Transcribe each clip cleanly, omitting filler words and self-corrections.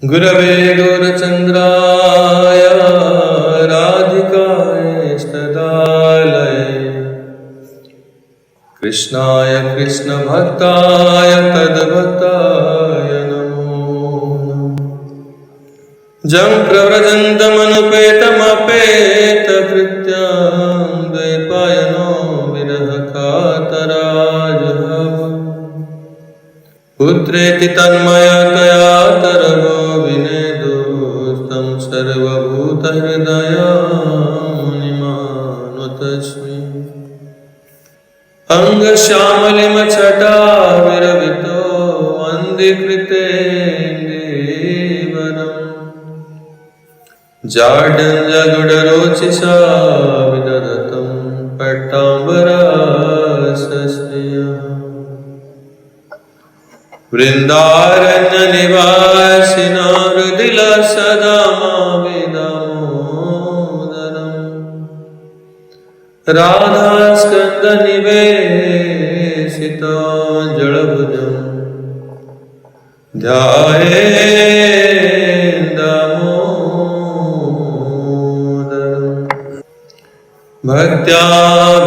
Gurave Gaurachandraya Radhikaya Stadalaye Krishnaya Krishna Bhaktaya Tadbhaktaya Namo Jam Pravrajantam Anupetam Apeta Krityam Dvaipayano Virahakatarajahava Putreti Tanmaya Taya Taravo Vinedustam Sarvabhuta Hridaya Muni Maharaj Anga Shyamalima Chata Viravito Vandikrite Devaram Jardanja Gudarochisa Vidadatam Patambara Sasriya Vrindaranya Nivasina Rudila Sadama Vidamodaram Radha Skanda Nivesita Jalabhujam Dhyaye Damodaram Bhaktya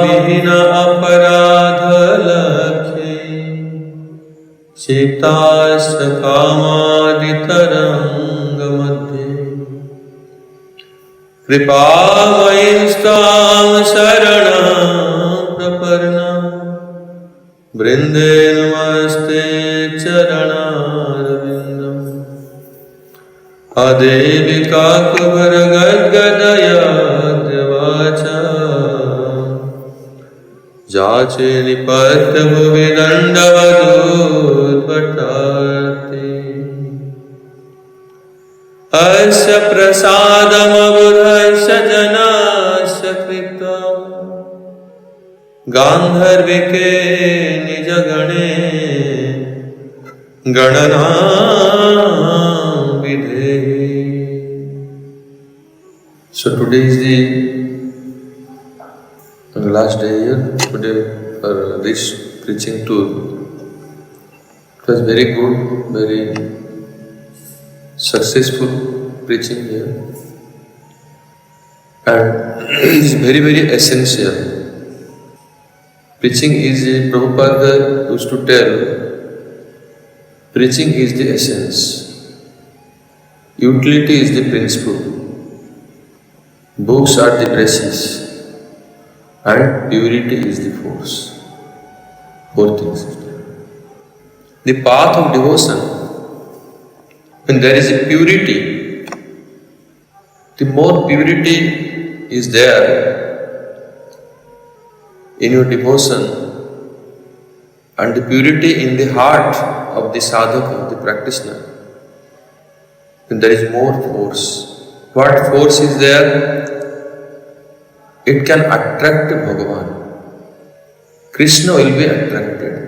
Vihina Aparadha Lakhe Sita Kamadhitaranga Madhye Kripavayinstam Sharanam Praparna Brinde Namaste Charanarvindam Adevika Kuvargadgadaya Devacha Jache Nipatya Bhuvidandavadut Vatati Asya prasadam abudhasya janasya krita Gandharvike nijagane gananam vidhehi. So today is the last day here, today for this preaching tour. It was very good, very successful preaching here, and it is very, very essential. Preaching is, Prabhupada used to tell, preaching is the essence, utility is the principle, books are the brushes, and purity is the force. Four things. The path of devotion, when there is a purity, the more purity is there in your devotion and the purity in the heart of the sadhaka, the practitioner, then there is more force. What force is there? It can attract Bhagavan. Krishna will be attracted.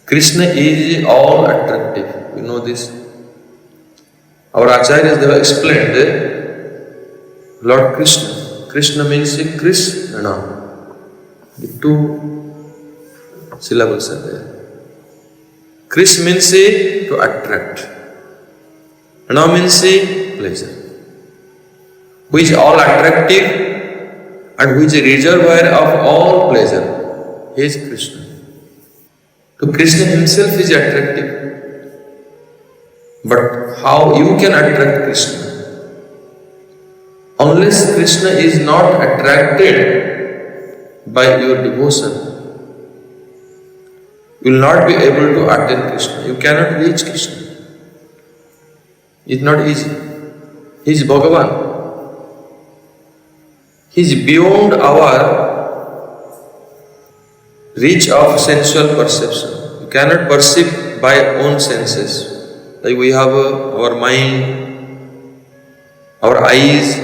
Krishna is all attractive. You know this. Our acharyas, they have explained Lord Krishna. Krishna means Krishna. The two syllables are there. Krishna means to attract. Rana means pleasure. Who is all attractive and who is a reservoir of all pleasure? He is Krishna. So Krishna himself is attractive. But how you can attract Krishna? Unless Krishna is not attracted by your devotion, you will not be able to attain Krishna. You cannot reach Krishna. It's not easy. He is Bhagavan. He is beyond our reach of sensual perception. You cannot perceive by own senses. Like we have our mind, our eyes,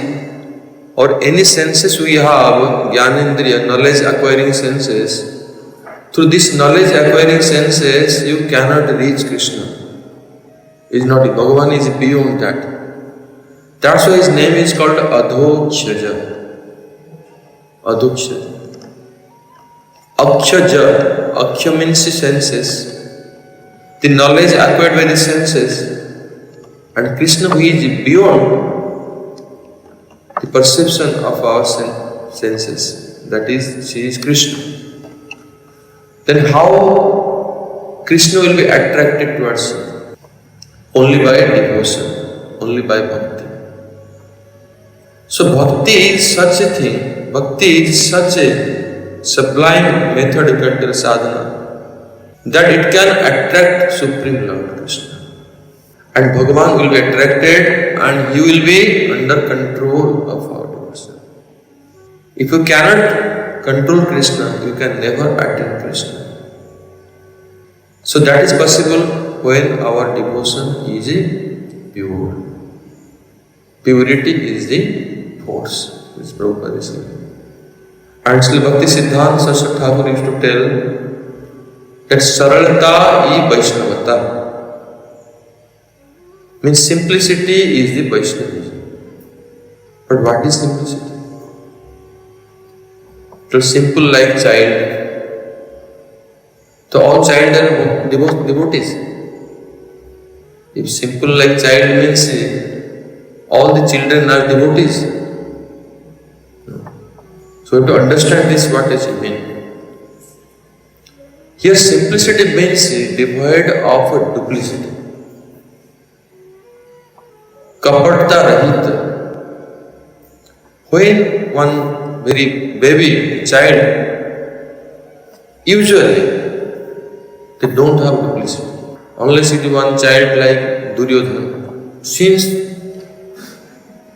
or any senses we have, Jnanendriya, knowledge acquiring senses. Through this knowledge acquiring senses, you cannot reach Krishna. Is not Bhagavan is beyond that. That's why his name is called Adhokshaja. Adhokshaja. Akshaja. Aksha means senses. The knowledge acquired by the senses. And Krishna, who is beyond the perception of our senses, that is, she is Krishna. Then how Krishna will be attracted towards you? Only by devotion, only by bhakti. So bhakti is such a thing, bhakti is such a sublime method of enter sadhana that it can attract Supreme Lord Krishna. And Bhagavan will be attracted and he will be under control of our devotion. If you cannot control Krishna, you can never attain Krishna. So that is possible when our devotion is pure. Purity is the force, which Prabhupada is saying. And Srila Bhakti Siddhanta Saraswati Thakur used to tell that Saralata is Vaishnavata. Means simplicity is the Vaishnavism. But what is simplicity? So simple like child. So all child are devotees. If simple like child means all the children are devotees. So we have to understand this, what does it mean? Here simplicity means devoid of duplicity. Kapata rahita. When one very baby child, usually they don't have duplicity. Unless it is one child like Duryodhana. Since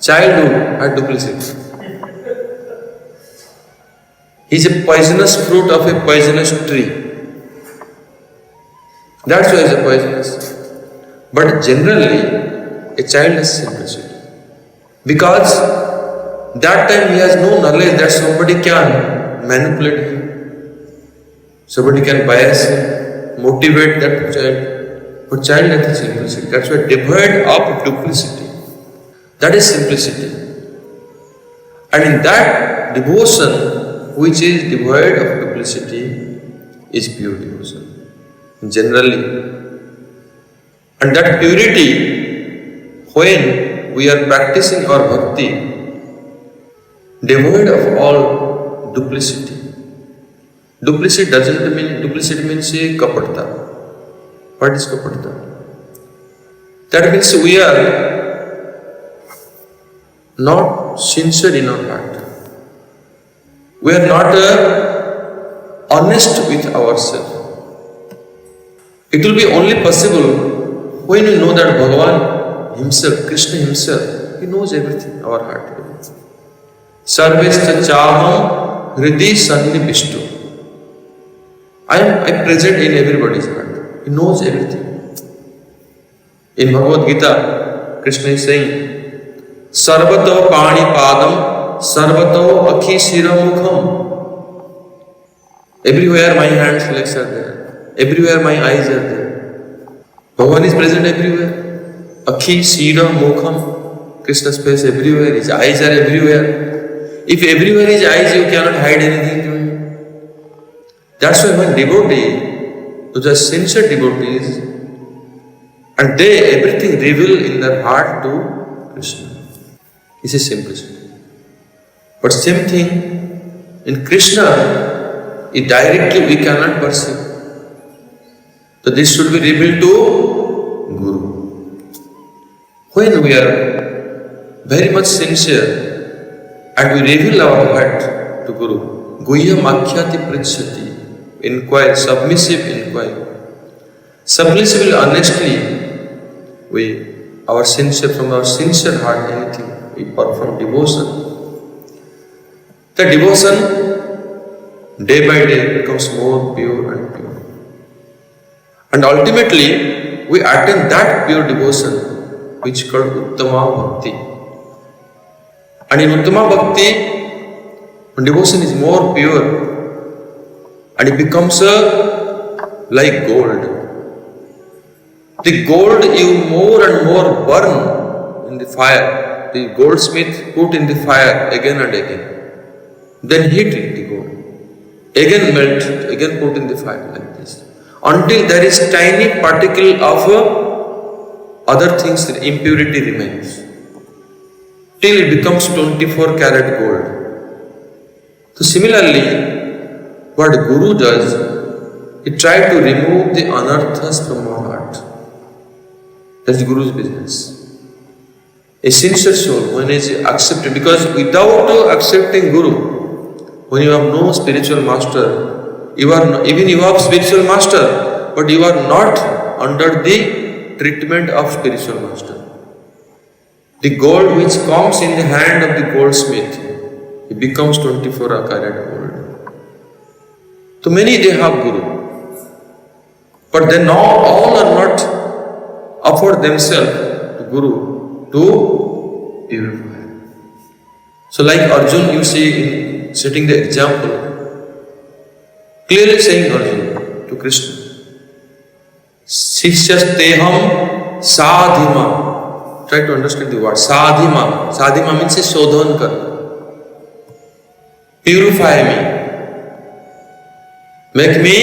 childhood had duplicity. He is a poisonous fruit of a poisonous tree. That's why he is a poisonous. But generally, a child has simplicity. Because that time he has no knowledge that somebody can manipulate him. Somebody can bias him, motivate that child. But child has simplicity. That's why devoid of duplicity. That is simplicity. And in that devotion, which is devoid of duplicity, is pure devotion. Generally. And that purity, when we are practicing our bhakti, devoid of all duplicity. Duplicity doesn't mean, duplicity means kapata. What is kapata? That means we are not sincere in our heart. We are not honest with ourselves. It will be only possible when we know that Bhagavan Himself, Krishna Himself, He knows everything, our heart. Sarvescha chaham hridi sannivishtu. I present in everybody's heart. He knows everything. In Bhagavad Gita, Krishna is saying, Sarvato pani padam, sarvato akhi shiramukham. Everywhere my hands, legs are there. Everywhere my eyes are there. Bhagavan is present everywhere. Akhi, Shira, Mukham, Krishna's face everywhere, his eyes are everywhere. If everywhere is eyes, you cannot hide anything from him. That's why when devotee, those are sincere devotees, and they everything reveal in their heart to Krishna. This is simplicity. But same thing, in Krishna, directly we cannot perceive. So this should be revealed to Guru. When we are very much sincere and we reveal our heart to Guru, Guhya Makhyati Pritshati, inquire, submissive inquire. Submissively, honestly, from our sincere heart, anything, we perform devotion. The devotion, day by day, becomes more pure and pure. And ultimately, we attain that pure devotion which is called Uttama Bhakti. And in Uttama Bhakti, when devotion is more pure and it becomes like gold. The gold you more and more burn in the fire. The goldsmith put in the fire again and again. Then heat the gold. Again melt it, again put in the fire like this. Until there is tiny particle of other things, the impurity remains. Till it becomes 24 karat gold. So similarly, what Guru does, he tries to remove the anarthas from our heart. That's Guru's business. A sincere soul, when is accepted, because without accepting Guru, when you have no spiritual master, you have spiritual master, but you are not under the treatment of spiritual master. The gold which comes in the hand of the goldsmith, it becomes 24 karat gold. So many they have Guru, but they not all are not offered themselves to Guru to purify. So like Arjun, you see in setting the example, clearly saying Arjun to Krishna, Sishyasteham sadhima. Try to understand the word sadhima. Sadhima means shodhan karna. Purify me. Make me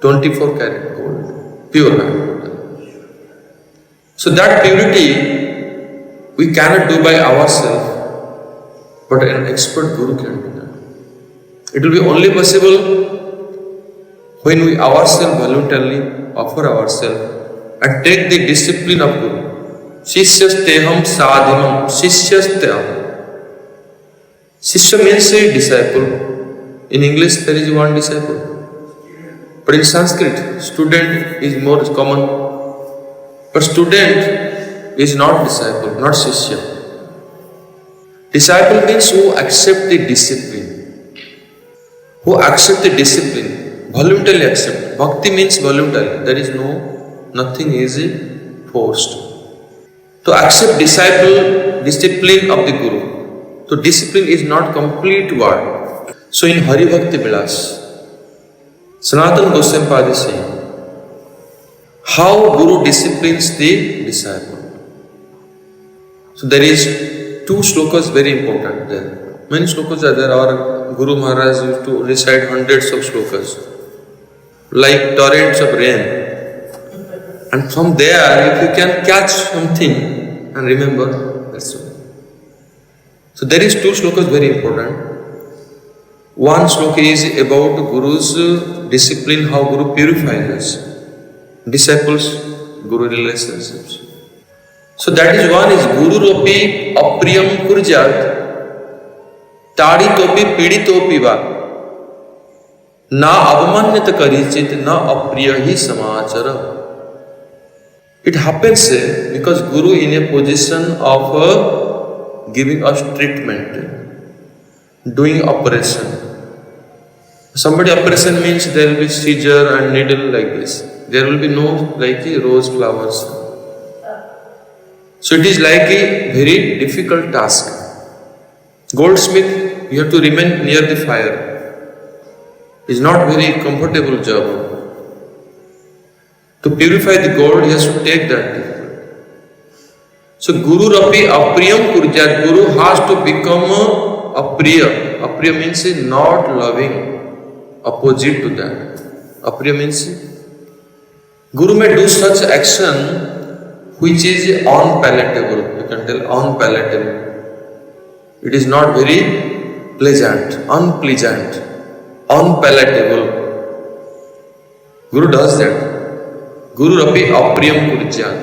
24 karat gold. Pure. So that purity we cannot do by ourselves, but an expert Guru can do that. It will be only possible when we ourselves voluntarily offer ourselves and take the discipline of Guru. Sishyasteham sadhimam. Sishyasteham. Shishya means a disciple. In English there is one disciple. But in Sanskrit, student is more common. But student is not disciple, not Shishya. Disciple means who accept the discipline. Who accept the discipline. Voluntarily accept. Bhakti means voluntary. There is nothing is forced. To accept discipline of the Guru. So discipline is not complete word. So in Hari Bhakti Vilas, Sanatana Goswami is saying how Guru disciplines the disciple. So there is two slokas very important there. Many slokas are there. Our Guru Maharaj used to recite hundreds of slokas, like torrents of rain. And from there, if you can catch something and remember, that's all. So there is two slokas very important. One sloka is about Guru's discipline, how Guru purifies us. Disciples, Guru relationships. So that is one is Guru Ropi Apriyam Kurjat Tadi Topi Pidi Topi Va Na Avamanyata Karichit Na Apriyahi Samachara. It happens because Guru in a position of giving us treatment, doing operation. Somebody operation means there will be seizure and needle like this. There will be no like rose flowers. So it is like a very difficult task. Goldsmith, you have to remain near the fire. It's not very comfortable job. To purify the gold, he has to take that. So Guru Rapi Apriyam Kurjat. Guru has to become Apriya. Apriya means not loving. Opposite to that. Apriya means Guru may do such action which is unpalatable. You can tell unpalatable. It is not very pleasant, unpleasant, unpalatable. Guru does that. Guru Rapi Apriyam Kurjat.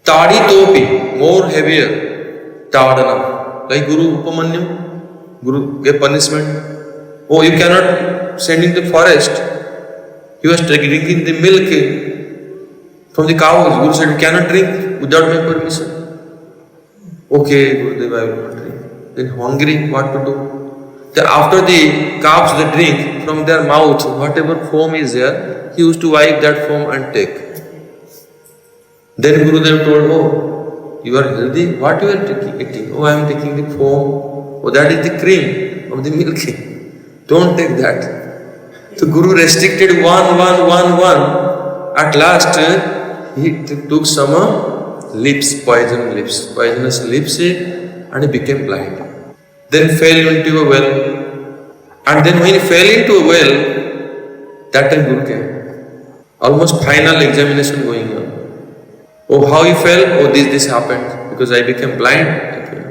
Tadi Topi, more heavier. Tadana. Like Guru Upamanyam, Guru gave punishment. Oh, you cannot send in the forest. He was drinking the milk from the cows. Guru said, you cannot drink without my permission. Okay, Gurudev, I will not drink. Then hungry, what to do? Then after the calves they drink from their mouth, whatever foam is there, he used to wipe that foam and take. Then Gurudev told, oh, you are healthy? What you are eating? Oh, I am taking the foam. Oh, that is the cream of the milk. Don't take that. So Guru restricted one. At last, he took some poisonous lips, and he became blind. Then fell into a well. And then when he fell into a well, that time Guru came. Almost final examination going on. Oh, how he felt? Oh, this happened because I became blind. Okay.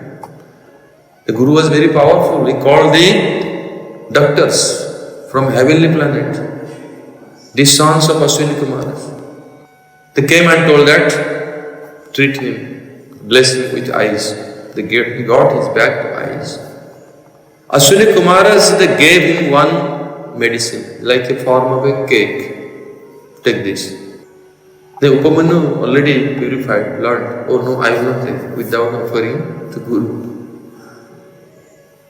The Guru was very powerful. He called the doctors from heavenly planet, the sons of Ashwini Maharaj. They came and told that, treat him, bless him with eyes. He got his back to eyes. Ashwini Maharaj, they gave him one medicine, like a form of a cake. Take this. The Upamanyu already purified, learned, oh no, I will not take without offering to Guru.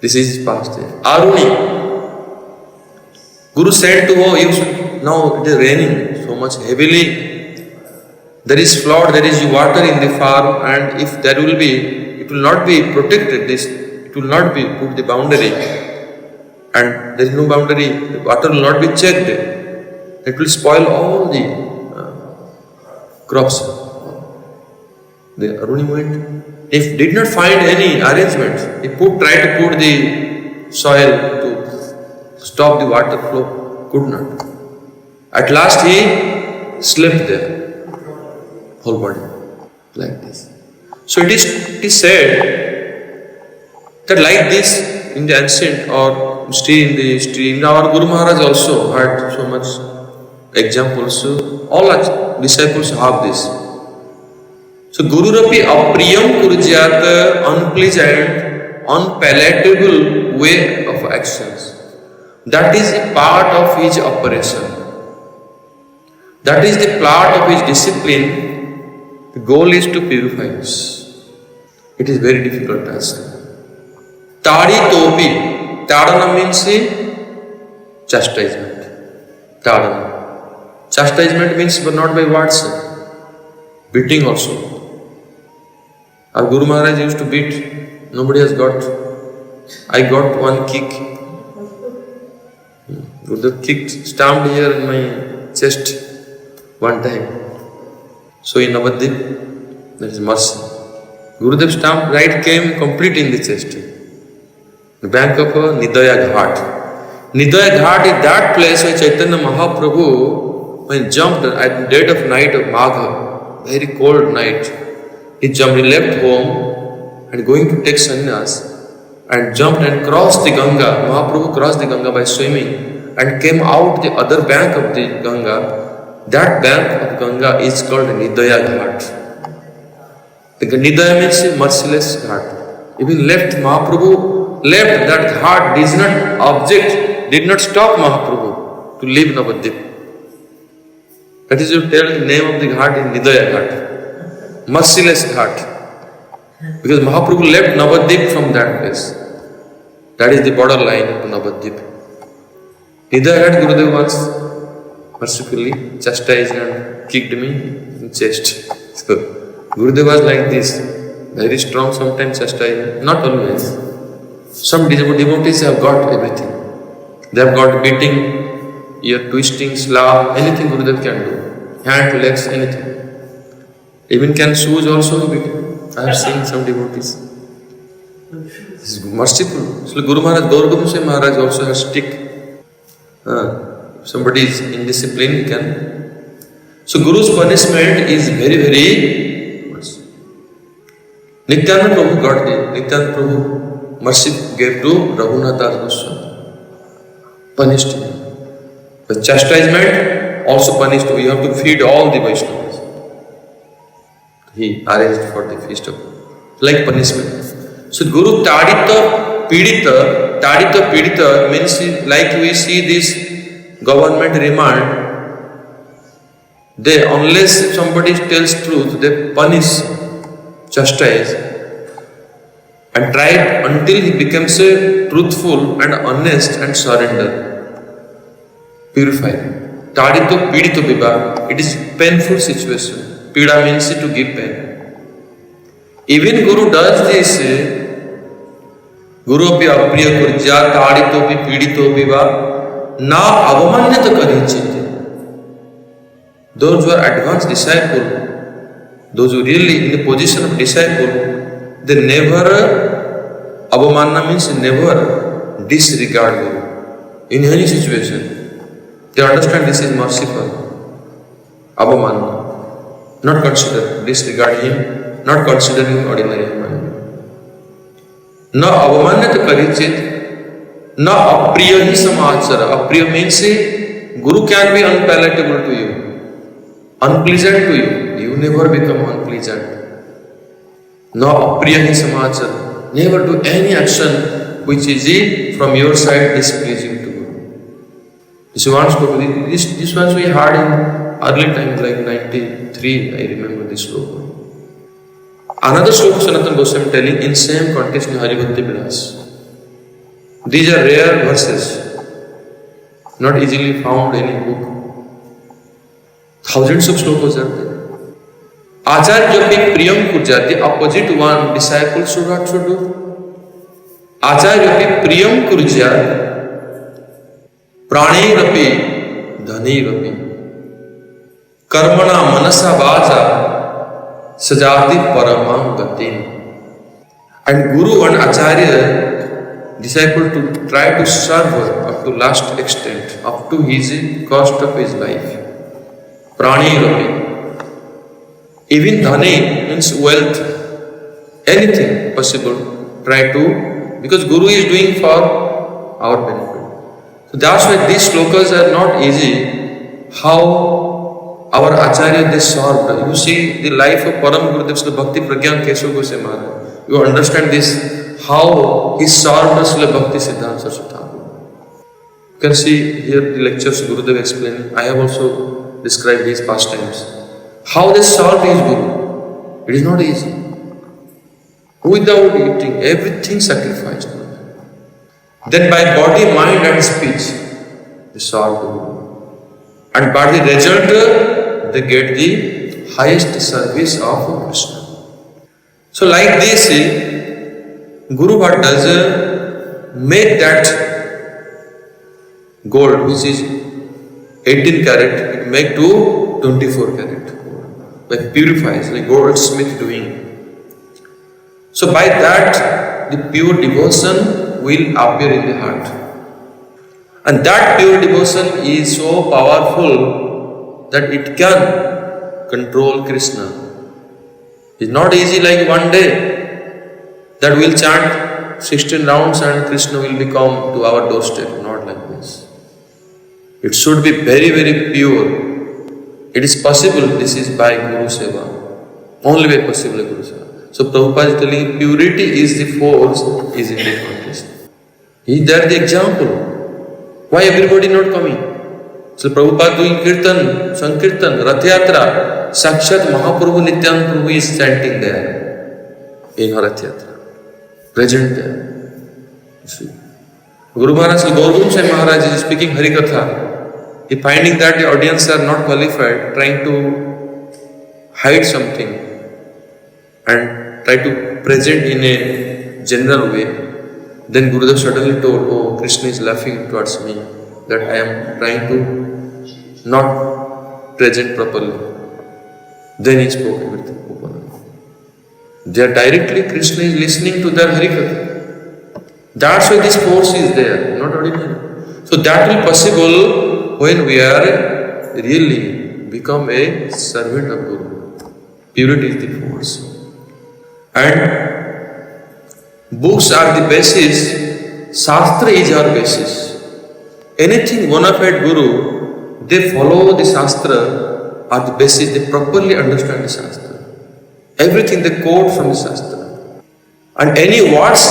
This is his past day. Aruni. Guru said to her, now it is raining so much heavily. There is flood, there is water in the farm, and if there will be, it will not be protected, it will not be put the boundary, and there is no boundary, the water will not be checked, it will spoil all the crops. The Aruni went, if did not find any arrangement, he tried to put the soil to stop the water flow, could not. At last he slept there. Whole body, like this. So it is said that like this in the ancient or still in the history, our Guru Maharaj also had so much examples. So all our disciples have this. So Guru Rapi apriyam kurjyat, unpleasant, unpalatable way of actions. That is a part of his operation. That is the part of his discipline. The goal is to purify us. It is very difficult task. Tadi topi. Tadana means chastisement. Tadana. Chastisement means but not by words. Beating also. Our Guru Maharaj used to beat. Nobody has got. I got one kick. Gurudev kicked, stamped here in my chest one time. So in Navadvip, there is mercy. Gurudev stamp right came complete in the chest. The bank of Nidaya Ghat. Nidaya Ghat is that place where Chaitanya Mahaprabhu, when he jumped at dead of night of Magha, very cold night, he jumped, he left home and going to take sannyas and jumped and crossed the Ganga. Mahaprabhu crossed the Ganga by swimming and came out the other bank of the Ganga. That bank of Ganga is called Nidaya Ghat. The Nidaya means merciless ghat. Even left Mahaprabhu, left that ghat did not stop Mahaprabhu to leave Navadvip. That is, you tell the name of the ghat is Nidaya Ghat. Merciless ghat. Because Mahaprabhu left Navadvip from that place. That is the borderline of Navadvip. Nidaya Ghat Gurudev once mercifully chastised and kicked me in chest. So Gurudev was like this, very strong, sometimes chastising, not always. Some devotees have got everything. They have got beating, ear twisting, slap, anything Gurudev can do. Hand, legs, anything. Even can shoes also beat. I have seen some devotees. This is merciful. So Guru Maharaj, Gaur Maharaj also has stick. If somebody is indisciplined, he can. So Guru's punishment is very, very mercy. Nityananda Prabhu got the Nityananda Prabhu mercy gave to Raghunath Das Goswami. Punished him. The chastisement also punished. You have to feed all the Vaishnavas. He arranged for the feast of like punishment. So Guru Tadita Pidita. Tadita Pidita means like we see this government remand, they, unless somebody tells truth, they punish, chastise, and try until he becomes truthful and honest and surrender. Purify. Tadito pidito biba. It is painful situation. Pida means to give pain. Even Guru does this. Guru api apriya kurja tadito pi pidito biba. Na avamanyata karichite. Those who are advanced disciple, those who really in the position of disciple, they never, avamanna means never disregard Guru. In any situation, they understand this is merciful. Avamanna. not consider, disregard him, not consider him ordinary human. Na avamanyat karichit, na apriya hi samachara. Apriya means Guru can be unpalatable to you, unpleasant to you. You never become unpleasant. Na apriya hi samachara. Never do any action which is from your side displeasing to Guru. This one we heard in early times, like 93, I remember this sloka. Another sloka Sanatana Goswami telling in same context in Hari Bhakti Vilas. These are rare verses, not easily found in any book. Thousands of slokas are there. Acharya Yopi Priyam Kurja, the opposite one disciple should do. Acharya Yopi Priyam Kurja, Prani Rapi, Dhani Rapi, Karmana Manasa Vaja, Sajati Paramam Gatin. And Guru and Acharya, disciple to try to serve her up to last extent, up to his cost of his life. Prani Rapi. Even Dhani means wealth, anything possible, try to, because Guru is doing for our benefit. So that's why these slokas are not easy. How our Acharya they solved. You see the life of Param Gurudev Srila Bhakti Pragyan Keshav Goswami Maharaj. You understand this, how he solved Srila Bhakti Siddhanta Saraswati Thakur. You can see here the lectures Gurudev explaining. I have also described these pastimes. How they solved his Guru. It is not easy. Without eating, everything sacrificed. Then by body, mind and speech, they solved the Guru. And by the result, they get the highest service of Krishna. So like this, Guru what does? Make that gold, which is 18 karat, it make to 24 karat. Like purifies, like goldsmith doing. So by that, the pure devotion will appear in the heart. And that pure devotion is so powerful that it can control Krishna. It's not easy like one day that we'll chant 16 rounds and Krishna will become to our doorstep. Not like this. It should be very, very pure. It is possible, this is by Guru Seva. Only way possible Guru Seva. So Prabhupada is telling purity is the force, is in the context. Is there the example? Why everybody not coming? So Prabhupada doing kirtan, sankirtan, Rath Yatra, Sakshat Mahaprabhu Nityananda Prabhu is chanting there in Rath Yatra, present there. You see. Guru Maharaj, Gaur Sai Maharaj is speaking Harikatha. He finding that the audience are not qualified, trying to hide something and try to present in a general way. Then Gurudev suddenly told, oh, Krishna is laughing towards me, that I am trying to not present properly. Then he spoke everything openly. They are directly, Krishna is listening to their Harikatha. That's why this force is there, not ordinary. So that will possible when we are really become a servant of Guru. Purity is the force. And books are the basis, Shastra is our basis. Anything bona fide Guru, they follow the Shastra are the basis, they properly understand the Shastra. Everything they quote from the Shastra. And any words,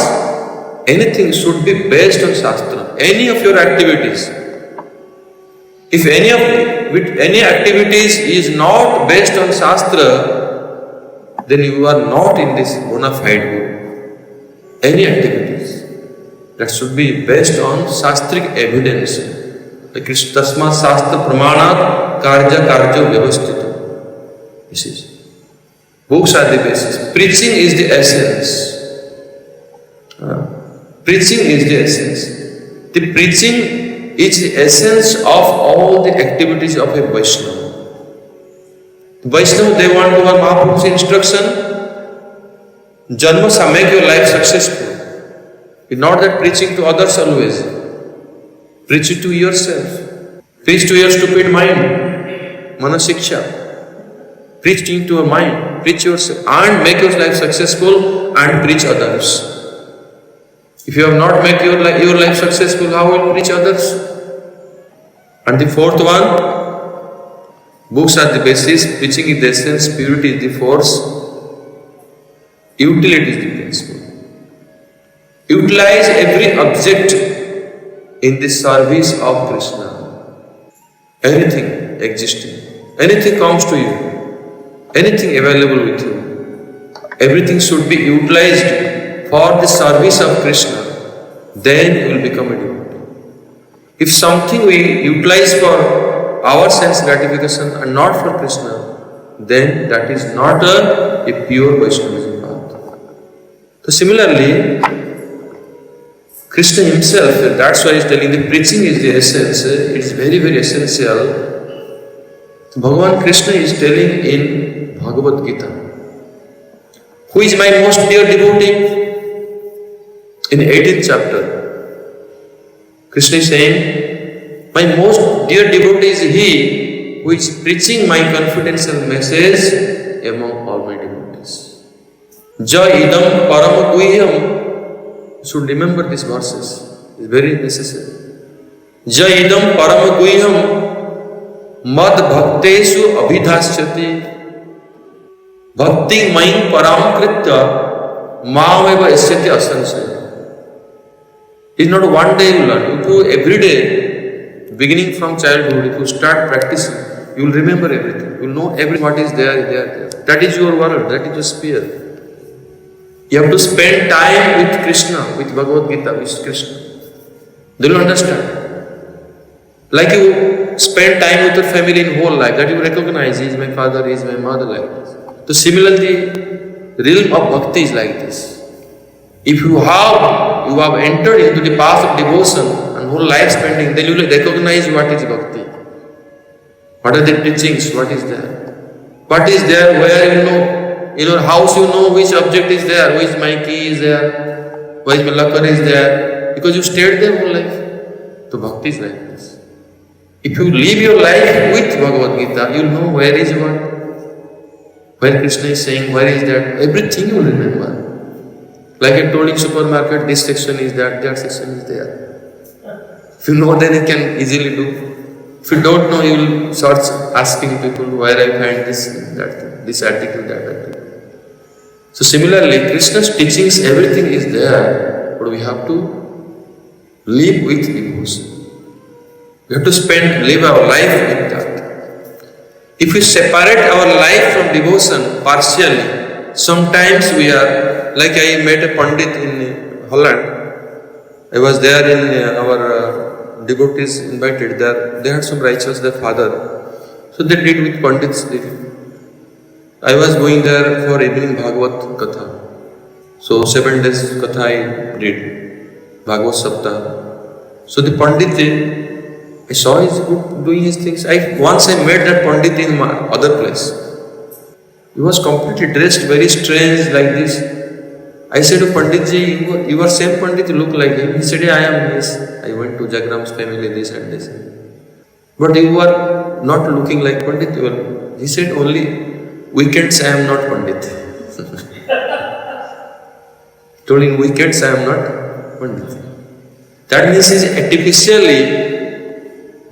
anything should be based on Shastra. Any of your activities. If any activities is not based on Shastra, then you are not in this bona fide Guru. Any activities that should be based on Shastric evidence. Like Tasmat Shastra Pramanat Karja Karjo Vyavastita. This is. Books are the basis. Preaching is the essence. Preaching is the essence. The preaching is the essence of all the activities of a Vaishnava. Vaishnava, they want to have Mahaprabhu's instruction. Janma, make your life successful. It's not that preaching to others always. Preach it to yourself. Preach to your stupid mind. Manasiksha. Preach into your mind, preach yourself, and make your life successful and preach others. If you have not made your life successful, how will you preach others? And the fourth one, books are the basis, preaching is the essence, purity is the force, utility is the principle. Utilize every object in the service of Krishna. Anything existing, anything comes to you, anything available with you, everything should be utilized for the service of Krishna, then you will become a devotee. If something we utilize for our sense gratification and not for Krishna, then that is not a pure Vaishnavism path. So similarly, Krishna himself, that's why he is telling the preaching is the essence, it is very, very essential. Bhagavan Krishna is telling in Bhagavad Gita, who is my most dear devotee? In 18th chapter, Krishna is saying, my most dear devotee is he who is preaching my confidential message among all my devotees. Ja idam param guhyam. You should remember these verses, it's very necessary. Ja idam param guhyam mad bhaktesu abhidhasyati bhakti maim param kritya mameva esyati asansaya. It's not one day you learn. If you every day, beginning from childhood, if you start practicing, you will remember everything. You will know everything what is there. That is your world, that is your sphere. You have to spend time with Krishna, with Bhagavad Gita, with Krishna. Do you understand? Like you spend time with your family in whole life, that you recognize, he is my father, he is my mother, like this. So similarly, the realm of bhakti is like this. If you have entered into the path of devotion and whole life spending, then you will recognize what is bhakti. What are the teachings, what is there? What is there, where you know, in your house you know which object is there, which my key is there, which my locker is there, because you stayed there whole life. So bhakti is like this. If you live your life with Bhagavad Gita, you will know where is what, where Krishna is saying, where is that, everything you will remember. Like I told in supermarket, this section is that section is there. If you know, then you can easily do. If you don't know, you will search asking people where I find this, that, this article, that article. So similarly, Krishna's teachings, everything is there, but we have to live with devotion. We have to live our life with that. If we separate our life from devotion partially, sometimes we are, like I met a Pandit in Holland. I was there in our devotees invited there. They had some righteous, their father. So they did with Pandits. I was going there for evening Bhagavad Katha. So 7 days Katha I did. Bhagavad Saptah. So the Pandit, I saw his doing his things. Once I met that Pandit in my other place. He was completely dressed very strange like this. I said to Panditji, you are same Pandit, you look like him. He said, yeah, I am this. I went to Jagram's family, this and this. But you are not looking like Pandit. He said, only weekends I am not Pandit. Told in weekends I am not Pandit. That means he is artificially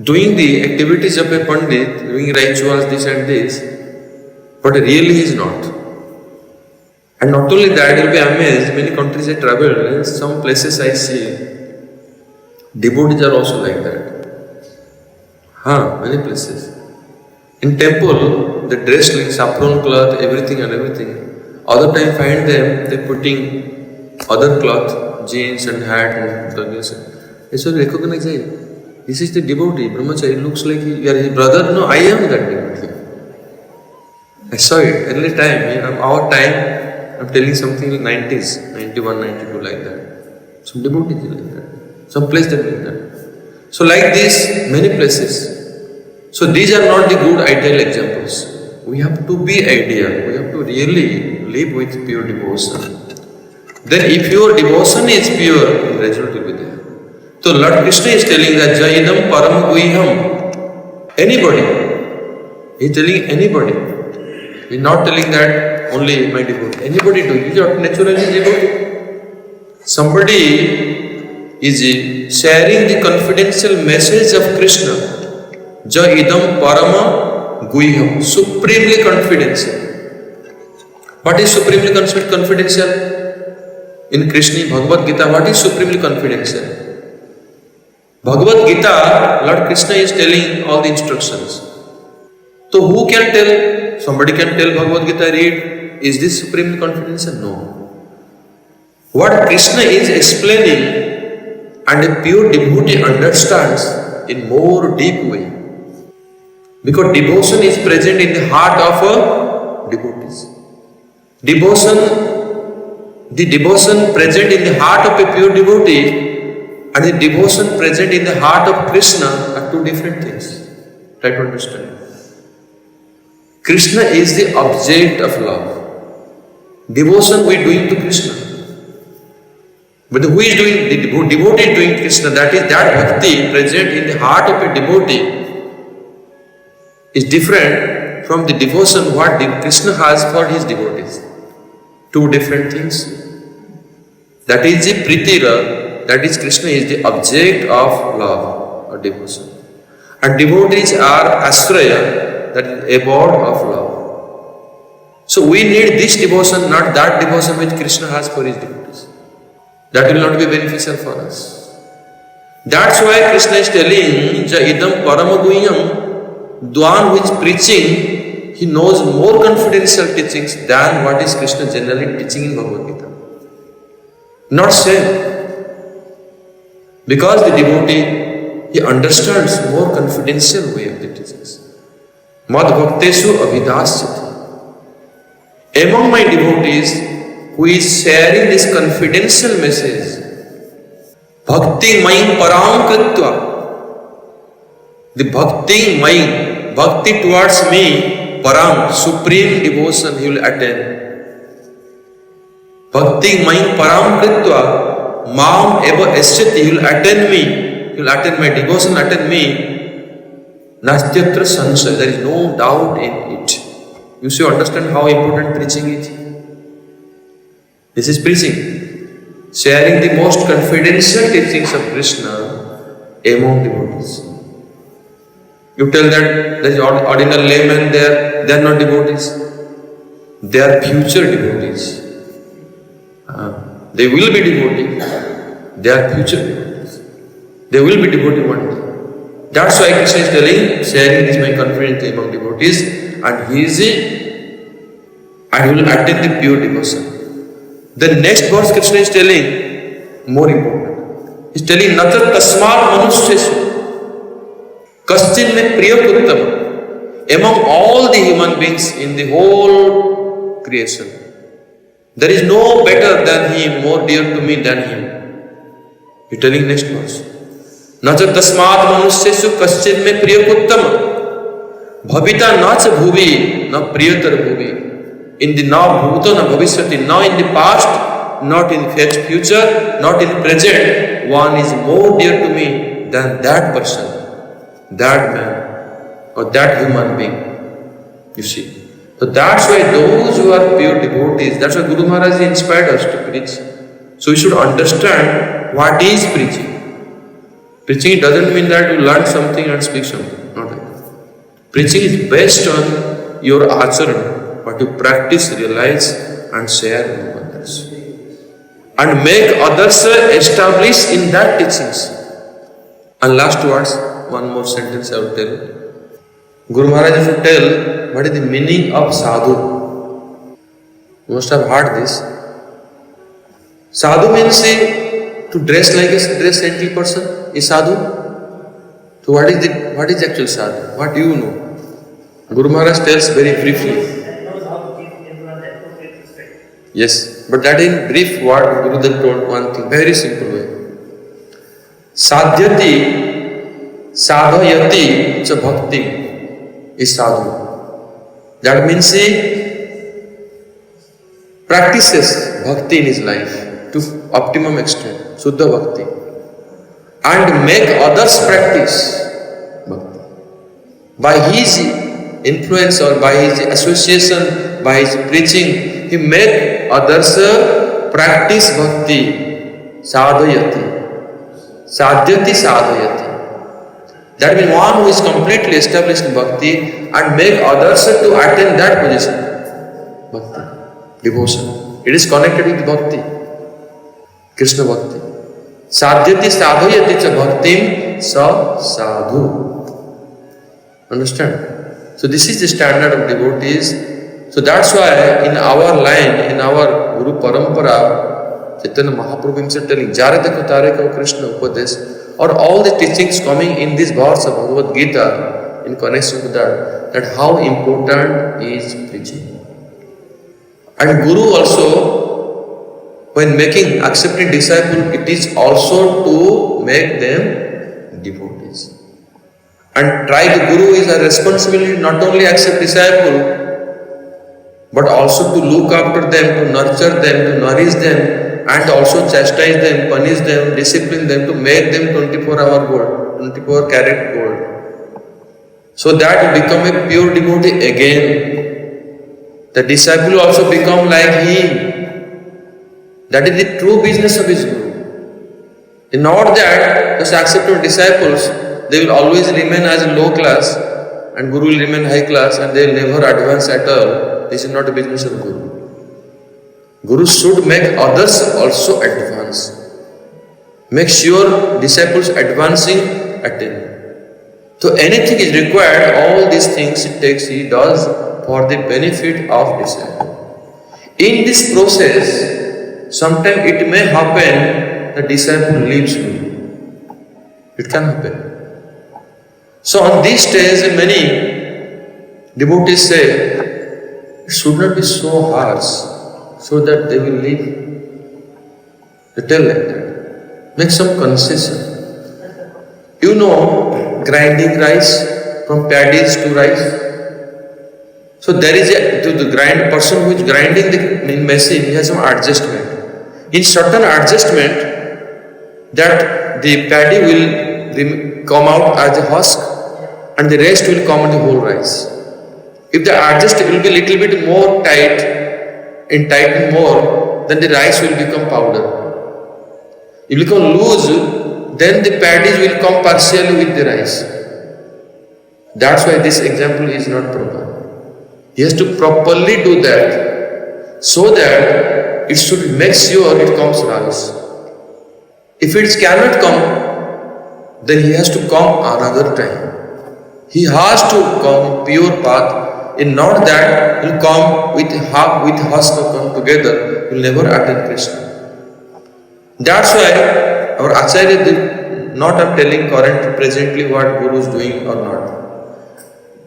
doing the activities of a Pandit, doing rituals, this and this, but really he is not. And not only that, you will be amazed, many countries I traveled, some places I see, devotees are also like that. Many places. In temple, they dress like saffron cloth, everything and everything. Other time find them, they putting other cloth, jeans and hat and this. I said, recognize it. This is the devotee, brahmachari, it looks like you are his brother. No, I am that devotee. I saw it, early time, our time, I'm telling something like 90s, 91, 92 like that. Some devotees like that. Some place that like that. So like this, many places. So these are not the good ideal examples. We have to be ideal. We have to really live with pure devotion. Then if your devotion is pure, the result will be there. So Lord Krishna is telling that Jaidam Param Guiham. Anybody. He is telling anybody. We're not telling that only my devotee. Anybody do. Is not naturally devotee. Somebody is sharing the confidential message of Krishna. Ja idam parama guhyam. Supremely confidential. What is supremely confidential? In Krishna Bhagavad Gita, what is supremely confidential? Bhagavad Gita, Lord Krishna is telling all the instructions. So who can tell? Somebody can tell Bhagavad Gita, read. Is this supremely confidential? No. What Krishna is explaining and a pure devotee understands in more deep way. Because devotion is present in the heart of a devotee. The devotion present in the heart of a pure devotee and the devotion present in the heart of Krishna are two different things. Try to understand. Krishna is the object of love. Devotion we are doing to Krishna. But who is doing, the devotee is doing Krishna, that is that bhakti present in the heart of a devotee is different from the devotion what Krishna has for his devotees. Two different things. That is the priti rag, that is Krishna is the object of love or devotion. And devotees are ashraya, that is abode of love. So we need this devotion, not that devotion which Krishna has for his devotees. That will not be beneficial for us. That's why Krishna is telling, Ja idam paramaguhyam, the one who is preaching, he knows more confidential teachings than what is Krishna generally teaching in Bhagavad Gita. Not same. Because the devotee, he understands more confidential way of the teachings. Mad bhakteshu abhidasyati. Among my devotees, who is sharing this confidential message, bhakti mayim param kritva. The bhakti mayim, bhakti towards me, param, supreme devotion he will attain. Bhakti mayim param kritva, mam eva esyati, he will attain me, he will attain my devotion, attain me. Nastyatra sansaya, there is no doubt in it. You should understand how important preaching is. This is preaching, sharing the most confidential teachings of Krishna among devotees. You tell that there is ordinary laymen there, they are not devotees. They are future devotees. They will be devotees. They are future devotees. They will be devotee one day. That's why Krishna is telling, sharing this my confidence among devotees, and he will attain the pure devotion. The next verse Krishna is telling, more important. He is telling, Natat tasmat manusheshu kaschin me priyaputtam. Among all the human beings in the whole creation, there is no better than him, more dear to me than him. He is telling next verse. Natat tasmat manusheshu kaschin me priyaputtam. Bhavita na cha bhuvi na priyatar bhuvi. In the now bhuta na bhavishyati, now in the past, not in the future, not in the present, one is more dear to me than that person, that man, or that human being. You see. So that's why those who are pure devotees, that's why Guru Maharaj inspired us to preach. So we should understand what is preaching. Preaching doesn't mean that you learn something and speak something. Not like that. Preaching is based on your acharan. What you practice, realize and share with others. And make others establish in that teachings. And last words, one more sentence I will tell. Guru Maharaj will tell what is the meaning of sadhu. You must have heard this. Sadhu means to dress like a saintly person is sadhu. So what is actual sadhu? What do you know? Guru Maharaj tells very briefly. Yes, but that in brief what Gurudev told one thing, very simple way. Sadhyati, sadhayati cha bhakti is sadhu. That means he practices bhakti in his life to optimum extent, Suddha Bhakti, and make others practice bhakti. By his influence or by his association, by his preaching, he make others practice bhakti, sadhayati, sadhyati sadhayati. That means one who is completely established in bhakti and make others to attain that position. Bhakti, devotion. It is connected with bhakti, Krishna bhakti. Sadhyati sadhayati cha bhaktim sa sadhu. Understand? So this is the standard of devotees. So that's why in our line, in our Guru Parampara, Chaitanya Mahaprabhu himself telling, Jare dekho tare ko Krishna upadesh, or all the teachings coming in this verse of Bhagavad Gita in connection to that how important is preaching. And Guru also, when accepting disciple, it is also to make them devotees. And the Guru is a responsibility not only accept disciple, but also to look after them, to nurture them, to nourish them, and also chastise them, punish them, discipline them, to make them 24-hour gold, 24 karat gold. So that become a pure devotee again. The disciple also become like him. That is the true business of his Guru. In not that, just accepted disciples, they will always remain as low class, and Guru will remain high class, and they will never advance at all. This is not the business of Guru. Guru should make others also advance. Make sure disciples advancing attain. So anything is required, all these things he does for the benefit of disciple. In this process, sometimes it may happen the disciple leaves Guru. It can happen. So on this stage, many devotees say, it should not be so harsh, so that they will leave. They tell like that. Make some concession. You know, grinding rice from paddies to rice. So there is the person who is grinding the machine, he has some adjustment. In certain adjustment, that the paddy will come out as a husk, and the rest will come in the whole rice. If the adjustment will be little bit more tight, and tighten more, then the rice will become powder. If it become loose, then the paddies will come partially with the rice. That's why this example is not proper. He has to properly do that, so that it should make sure it comes rice. If it cannot come, then he has to come another time. He has to come pure path. In not that, he will come with husk come together, he will never attain Krishna. That's why our Acharya did not am telling presently what Guru is doing or not.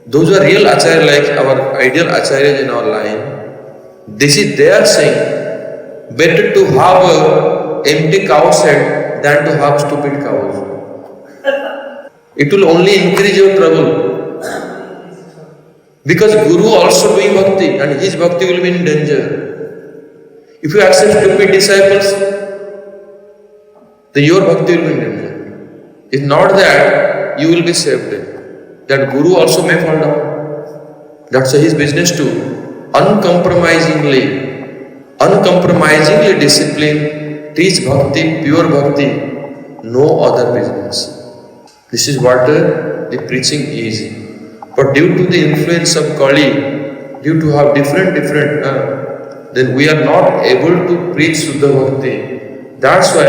Those who are real Acharya, like our ideal Acharyas in our line, they are saying, better to have an empty cow's head than to have stupid cows. It will only increase your trouble. Because Guru also doing bhakti, and his bhakti will be in danger. If you accept stupid disciples, then your bhakti will be in danger. If not that, you will be saved. That Guru also may fall down. That's his business too. Uncompromisingly discipline, teach bhakti, pure bhakti, no other business. This is what the preaching is. But due to the influence of Kali, due to have different, then we are not able to preach Suddha Bhakti. That's why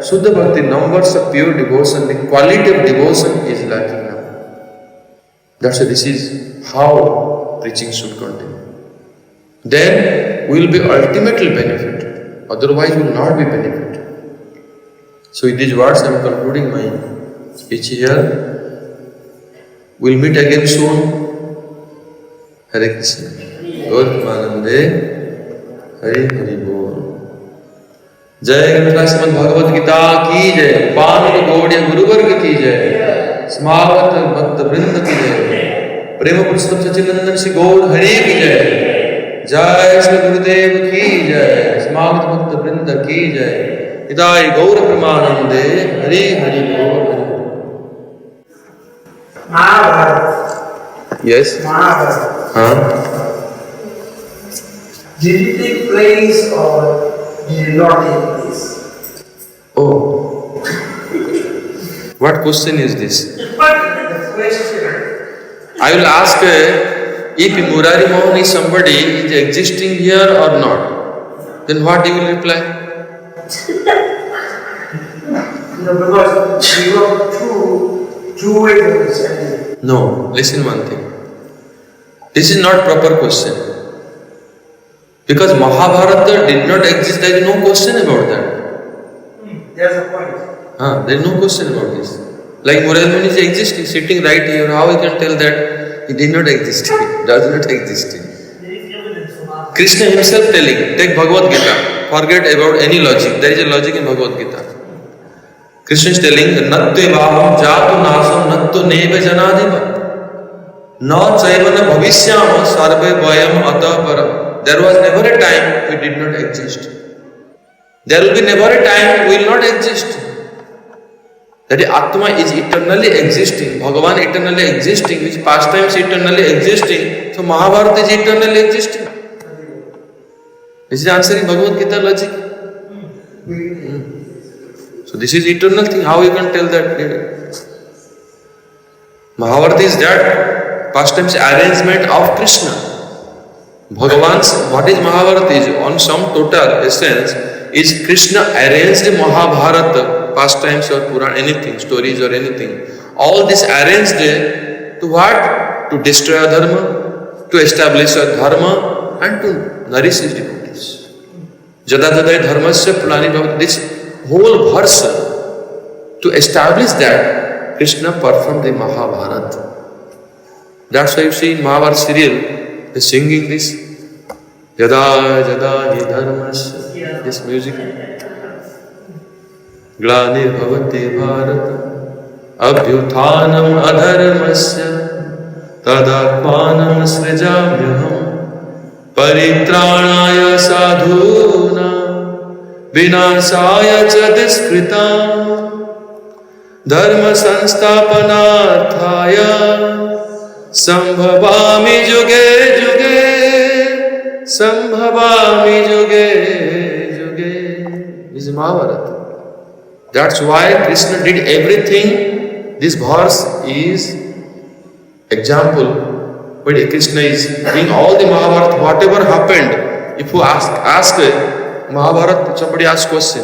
Suddha Bhakti, numbers of pure devotion, the quality of devotion is lacking now. That's why this is how preaching should continue. Then we will be ultimately benefited. Otherwise we will not be benefited. So with these words I am concluding my speech here. We'll meet again soon. Hare Krishna. Gauramanande. Hare Hare Bol. Jai Granth Srimad Bhagavad Gita ki jai. Panani Gaudiya Guru Varga ki jai. Smavat Bhakta Vrinda ki jai. Prema Purushottam Sachidananda Shri Gaur Hare ki jai. Jai Shri Gurudev ki jai. Smavat Bhakta Vrinda ki jai. Hidai Gaura Pramanande. Hare Hare Bol. Mahabharat. Yes? Mahabharat. Huh? Did it take place or did it not take place? Oh. What question is this? But the question. I will ask if Murari Mohan is somebody is existing here or not. Then what you will reply? No, because we got two ways of understanding. No, listen one thing. This is not proper question. Because Mahabharata did not exist, there is no question about that. There's a point. There is no question about this. Like Murari Mohan is existing, sitting right here, how we can tell that he did not exist, does not exist. Krishna himself telling, take Bhagavad Gita, forget about any logic, there is a logic in Bhagavad Gita. Krishna is telling, Natve vaham jatu nasam natto neve janadiva na chaivana bhavishyama sarve vayam atah param. There was never a time we did not exist. There will be never a time we will not exist. That Atma is eternally existing, Bhagavan eternally existing, which pastimes eternally existing, so Mahabharata is eternally existing. This is answering Bhagavad Gita logic. So this is eternal thing, how you can tell that? Mahabharata is that pastimes arrangement of Krishna. Bhagavan's, what is Mahabharata is, on some total essence, is Krishna arranged Mahabharata, pastimes or Puran, anything, stories or anything. All this arranged to what? To destroy dharma, to establish a dharma and to nourish his devotees. Jada jadai dharmasya pranani bhavati. This whole verse, to establish that, Krishna performed the Mahabharata. That's why you see in Mahabharata serial, they're singing this. Jada jada hi dharmasya. This music. Glani bhavati bharata abhyuthanam adharmasya tadatmanam srijamyaham paritranaya sadhuna vinasaya cha diskritam dharma sansthapanarthaya sambhavami juge juge sambhavami juge juge. This is Mahabharata. That's why Krishna did everything. This verse is example. But Krishna is doing all the Mahabharata, whatever happened. If you ask Mahabharata, somebody asks question,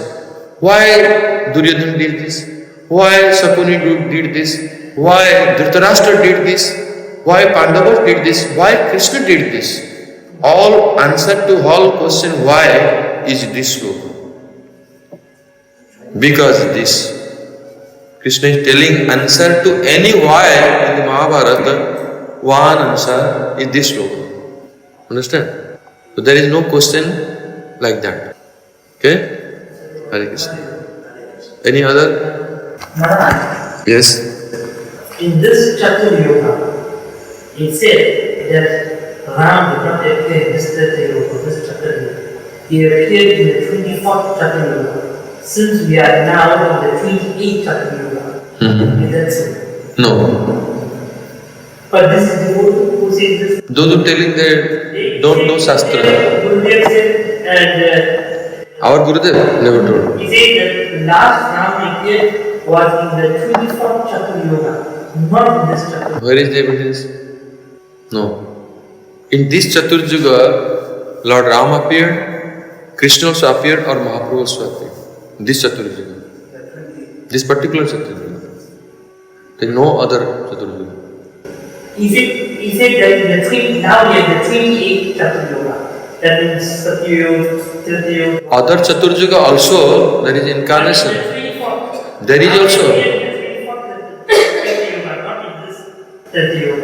why Duryodhana did this? Why Sakuni did this? Why Dhritarashtra did this? Why Pandavas did this? Why Krishna did this? All answer to all question why is this sloka. Because this, Krishna is telling answer to any why in the Mahabharata, one answer is this sloka. Understand? So there is no question like that. Okay? Hare Krishna. Any other? Maharaj. Yes? In this Chatur Yoga, it said that Rama did not appear in this Chatur Yoga. He appeared in the 24th Chatur Yoga. Since we are now in the 28th Chatur Yoga, is that so? No. But this is the who says this. Those who telling they don't know Shastra. Gurudev said, and our Gurudev never told. he said that the last Rama appeared was in the 24th Chatur Yoga, not in this Chatur Yoga. Where is the evidence? No. In this Chatur Yuga, Lord Rama appeared, Krishna also appeared, or Mahaprabhu also appeared. This Chatur Yuga. This particular Chatur Yuga. There is no other Chatur Yuga. Is it that now we are the 28th Chatur Yoga? That means Satyayuga. Other Chatur Yuga also, there is incarnation. There is also.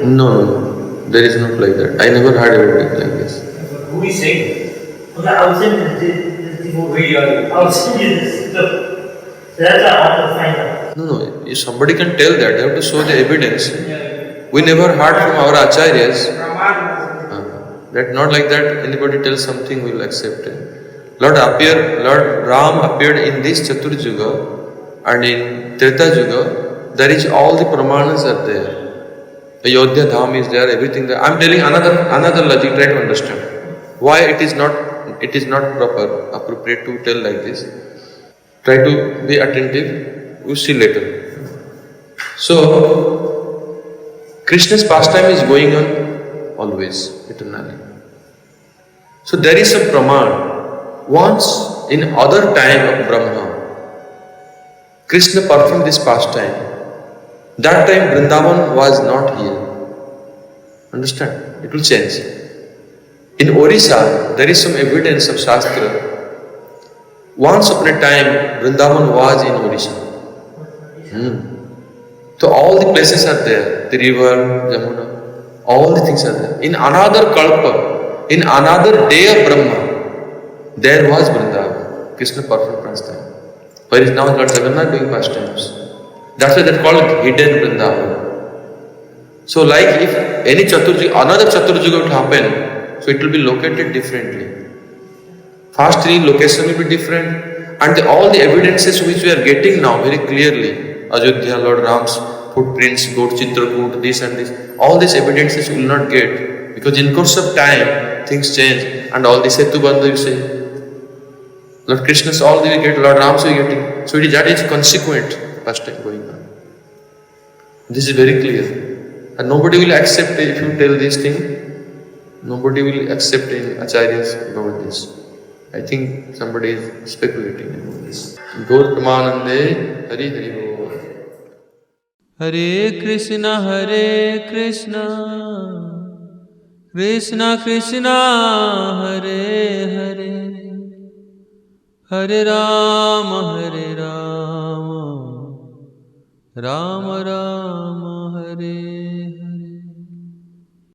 No, there is not like that. I never heard about it like this. Who is saying? Okay, I will send this. I will send you this. So that's what I want to find out. No, if somebody can tell that, they have to show the evidence. We never heard from our acharyas. That not like that, anybody tells something, we will accept it. Lord Ram appeared in this Chatur Yuga and in Treta Yuga, there is all the pramanas are there. Ayodhya Dham is there, everything there. I am telling another logic, try to understand. Why it is not appropriate to tell like this. Try to be attentive, you see later. So, Krishna's pastime is going on always, eternally. So there is a praman. Once in other time of Brahma, Krishna performed this pastime. That time Vrindavan was not here. Understand? It will change. In Orissa, there is some evidence of Shastra. Once upon a time, Vrindavan was in Orissa. So all the places are there. The river, Jamuna, all the things are there. In another Kalpa, in another day of Brahma, there was Vrindavan. Krishna performed pastime. Whereas now Lord Jagannath doing pastimes. That's why they're called hidden Vrindavan. So like if any another Chaturjuga will happen, so it will be located differently. First three location will be different, and all the evidences which we are getting now very clearly, Ajodhya, Lord Ram's footprints, Goat Chitrakoot, this and this, all these evidences we will not get, because in course of time things change, and all the Setu Bandha you say, Lord Krishna's all we get, Lord Ram's we getting, so that is consequent past time going on. This is very clear. And nobody will accept if you tell this thing. Nobody will accept in acharyas about this. I think somebody is speculating about this. Gaur Pramanande, Hari Hari Bol. Hare Krishna, Krishna Krishna, Hare Hare, Hare Rama, Rama Rama, Hare